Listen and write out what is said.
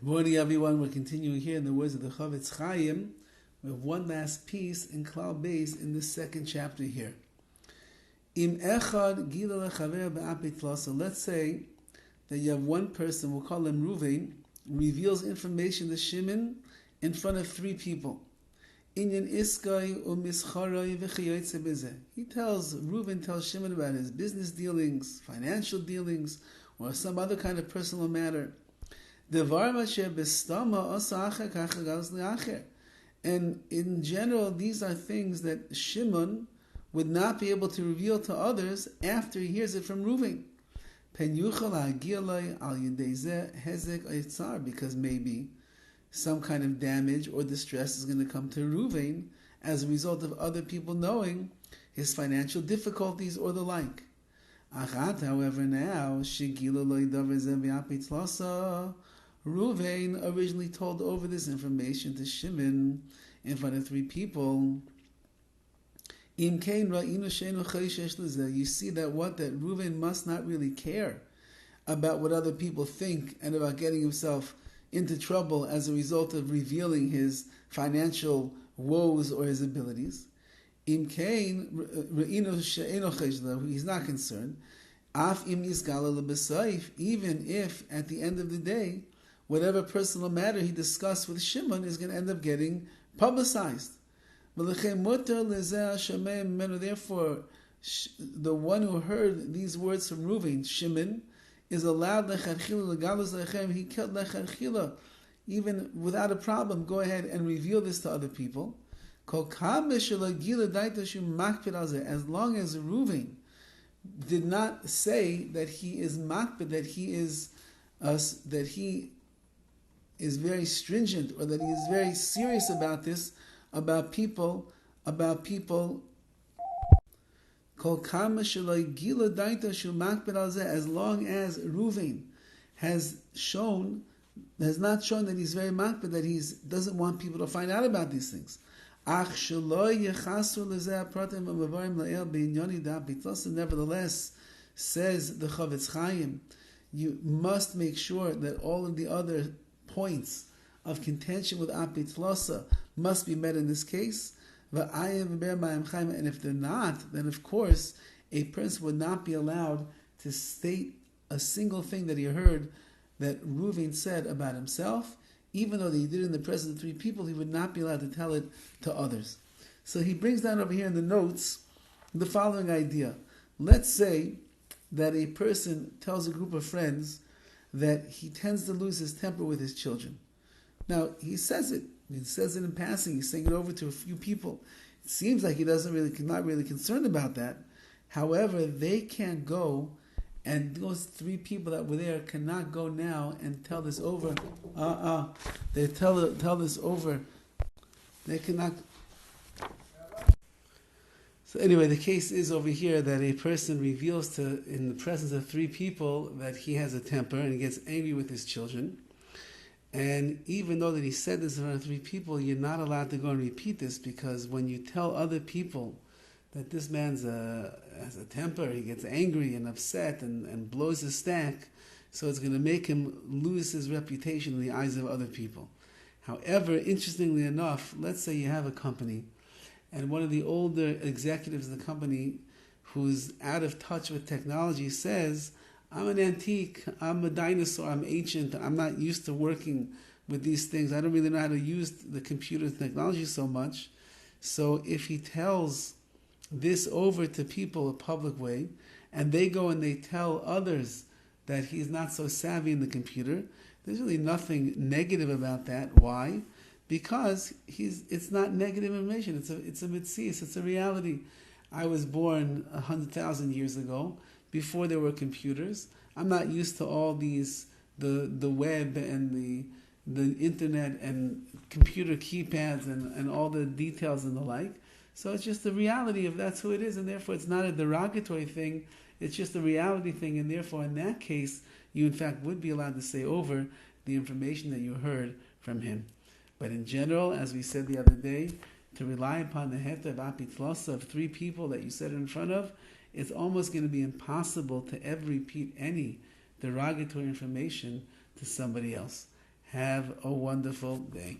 Morning, everyone. We're continuing here in the words of the CHOFETZ CHAIM. We have one last piece in Klal Beis in the second chapter here. Im echad gila lechaver be'apit tlasa. Let's say that you have one person, we'll call him Ruvain, reveals information to Shimon in front of three people. Inyan iskai u'mischaroi v'chayotze b'zeh. Reuven tells Shimon about his business dealings, financial dealings, or some other kind of personal matter. And in general, these are things that Shimon would not be able to reveal to others after he hears it from Reuven. Because maybe some kind of damage or distress is going to come to Reuven as a result of other people knowing his financial difficulties or the like. However, now, Reuven originally told over this information to Shimon in front of three people. You see that Reuven must not really care about what other people think and about getting himself into trouble as a result of revealing his financial woes or his abilities. He's not concerned. Even if at the end of the day, whatever personal matter he discussed with Shimon is going to end up getting publicized. Therefore, the one who heard these words from Reuven, Shimon, is allowed even without a problem, go ahead and reveal this to other people. As long as Reuven did not say that he is makpid, that he is very stringent, or that he is very serious about this, about people. As long as Reuven has not shown that he's very makpid, that he doesn't want people to find out about these things. Nevertheless, says the CHOFETZ CHAIM, you must make sure that all of the other points of contention with apit tlasa must be met in this case. And if they're not, then of course a person would not be allowed to state a single thing that he heard that Reuven said about himself. Even though he did it in the presence of three people, he would not be allowed to tell it to others. So he brings down over here in the notes the following idea. Let's say that a person tells a group of friends that he tends to lose his temper with his children. Now, he says it in passing, he's saying it over to a few people. It seems like he's not really concerned about that. However, they can't go, and those three people that were there cannot go now and tell this over. They tell this over. They cannot. So anyway, the case is over here that a person reveals in the presence of three people that he has a temper and he gets angry with his children. And even though that he said this in front of three people, you're not allowed to go and repeat this, because when you tell other people that this man has a temper, he gets angry and upset and blows his stack, so it's going to make him lose his reputation in the eyes of other people. However, interestingly enough, let's say you have a company, and one of the older executives of the company who's out of touch with technology says, I'm an antique, I'm a dinosaur, I'm ancient, I'm not used to working with these things, I don't really know how to use the computer technology so much. So if he tells this over to people a public way, and they go and they tell others that he's not so savvy in the computer, there's really nothing negative about that. Why? Because it's not negative information. It's a mitzvah. It's a reality. I was born 100,000 years ago, before there were computers. I'm not used to all these the web and the internet and computer keypads and all the details and the like. So it's just the reality of that's who it is, and therefore it's not a derogatory thing. It's just a reality thing, and therefore in that case, you in fact would be allowed to say over the information that you heard from him. But in general, as we said the other day, to rely upon the heta of apit tlasa of three people that you said in front of, it's almost going to be impossible to ever repeat any derogatory information to somebody else. Have a wonderful day.